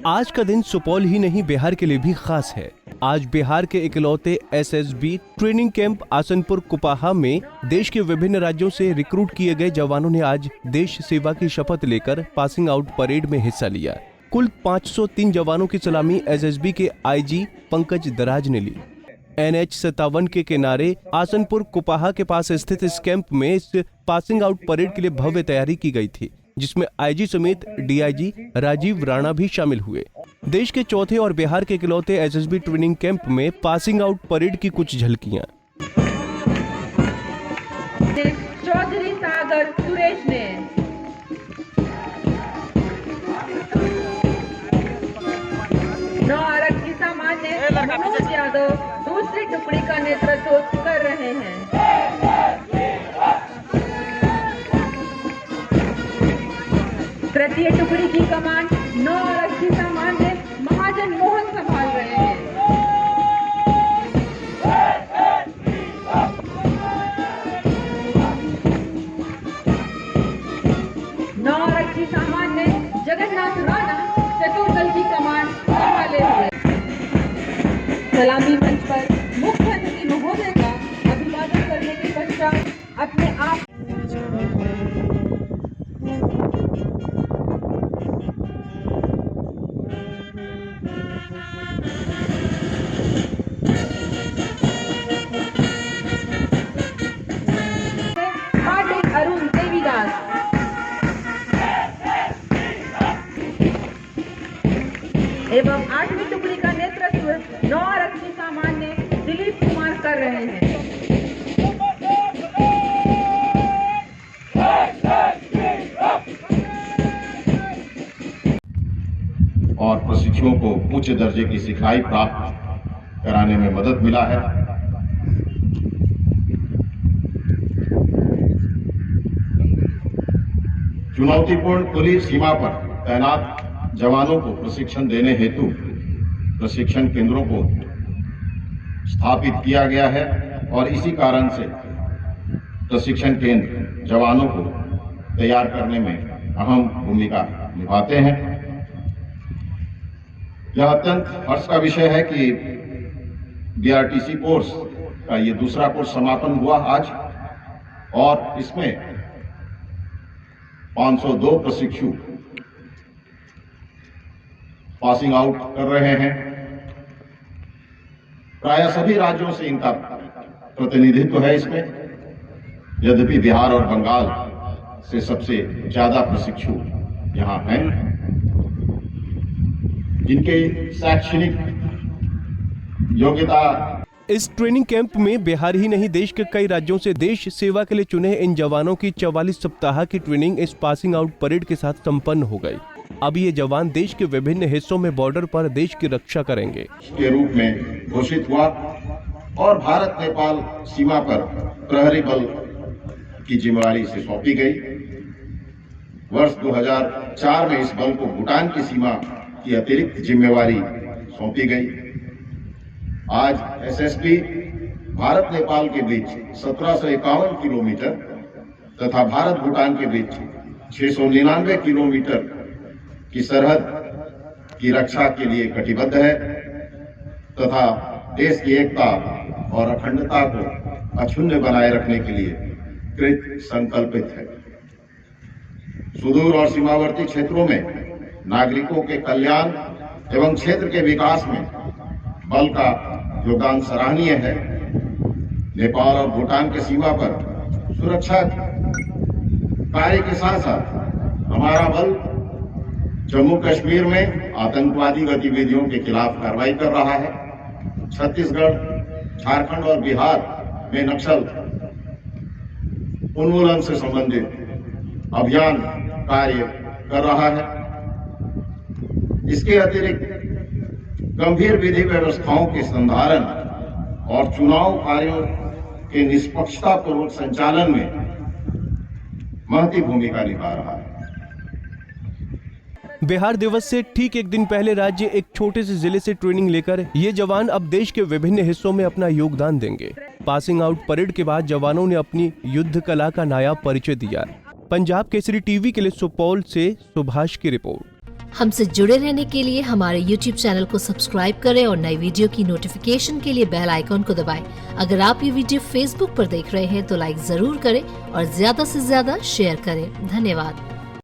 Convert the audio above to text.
आज का दिन सुपौल ही नहीं बिहार के लिए भी खास है। आज बिहार के इकलौते SSB training camp Asanpur Kupaha में देश के विभिन्न राज्यों से रिक्रूट किए गए जवानों ने आज देश सेवा की शपथ लेकर पासिंग आउट परेड में हिस्सा लिया। कुल 503 जवानों की सलामी एसएसबी के आईजी पंकज दराज ने ली। NH-57 के किनारे आसनपुर कुपाहा के पास स्थित इस कैंप में इस पासिंग आउट परेड के लिए भव्य तैयारी की गई थी, जिसमें आईजी समेत डीआईजी राजीव राणा भी शामिल हुए। देश के चौथे और बिहार के इकलौते एसएसबी ट्रेनिंग कैंप में पासिंग आउट परेड की कुछ झलकियां। चौधरी सागर सुरेश ने नौ आरक्षी सामान्य मनोज यादव दूसरी टुकड़ी का नेतृत्व कर रहे हैं। तृतीय टुकड़ी की कमान नौ आरक्षी सामान्य महाजन मोहन संभाल रहे हैं। नौ आरक्षी सामान्य जगन्नाथ राणा चतुर्दल की कमान संभाले हुए। सलामी मंच पर मुख्य अतिथि महोदय का अभिवादन करने के पश्चात अपने आप अरुण देवीदास एवं 8वीं टुकड़ी का नेतृत्व नौ आरक्षी सामान्य दिलीप कुमार कर रहे हैं। और प्रशिक्षुओं को उच्च दर्जे की सिखलाई प्राप्त कराने में मदद मिला है। चुनौतीपूर्ण खुली सीमा पर तैनात जवानों को प्रशिक्षण देने हेतु प्रशिक्षण केंद्रों को स्थापित किया गया है और इसी कारण से प्रशिक्षण केंद्र जवानों को तैयार करने में अहम भूमिका निभाते हैं। यह अत्यंत हर्ष का विषय है कि बीआरटीसी कोर्स का ये दूसरा कोर्स समापन हुआ आज और इसमें 502 प्रशिक्षु पासिंग आउट कर रहे हैं। प्राय सभी राज्यों से इनका प्रतिनिधित्व है इसमें, यद्यपि बिहार और बंगाल से सबसे ज्यादा प्रशिक्षु यहां हैं, जिनके शैक्षणिक योग्यता। इस ट्रेनिंग कैंप में बिहार ही नहीं देश के कई राज्यों से देश सेवा के लिए चुने इन जवानों की 44 सप्ताह की ट्रेनिंग इस पासिंग आउट परेड के साथ संपन्न हो गई। अब ये जवान देश के विभिन्न हिस्सों में बॉर्डर पर देश की रक्षा करेंगे के रूप में घोषित हुआ और भारत नेपाल सीमा पर प्रहरी बल की जिम्मेवारी से सौंपी गई। वर्ष 2004 में इस बल को भूटान की सीमा की अतिरिक्त जिम्मेवारी सौंपी गई। आज एसएसबी भारत नेपाल के बीच 1751 किलोमीटर तथा भारत भूटान के बीच 699 किलोमीटर की सरहद की रक्षा के लिए कटिबद्ध है तथा देश की एकता और अखंडता को अक्षुण्ण बनाए रखने के लिए कृत संकल्पित है। सुदूर और सीमावर्ती क्षेत्रों में नागरिकों के कल्याण एवं क्षेत्र के विकास में बल का योगदान सराहनीय है। नेपाल और भूटान के सीमा पर सुरक्षा कार्य के साथ साथ हमारा बल जम्मू कश्मीर में आतंकवादी गतिविधियों के खिलाफ कार्रवाई कर रहा है। छत्तीसगढ़, झारखंड और बिहार में नक्सल उन्मूलन से संबंधित अभियान कार्य कर रहा है। इसके अतिरिक्त गंभीर विधि व्यवस्थाओं के संधारण और चुनाव कार्यों के निष्पक्षता पूर्वक संचालन में महती भूमिका निभा रहा है। बिहार दिवस से ठीक एक दिन पहले राज्य एक छोटे से जिले से ट्रेनिंग लेकर ये जवान अब देश के विभिन्न हिस्सों में अपना योगदान देंगे। पासिंग आउट परेड के बाद जवानों ने अपनी युद्ध कला का नया परिचय दिया। पंजाब केसरी टीवी के लिए सुपौल से सुभाष की रिपोर्ट। हमसे जुड़े रहने के लिए हमारे YouTube चैनल को सब्सक्राइब करें और नई वीडियो की नोटिफिकेशन के लिए बेल आइकॉन को दबाएं। अगर आप ये वीडियो Facebook पर देख रहे हैं तो लाइक जरूर करें और ज्यादा से ज्यादा शेयर करें। धन्यवाद।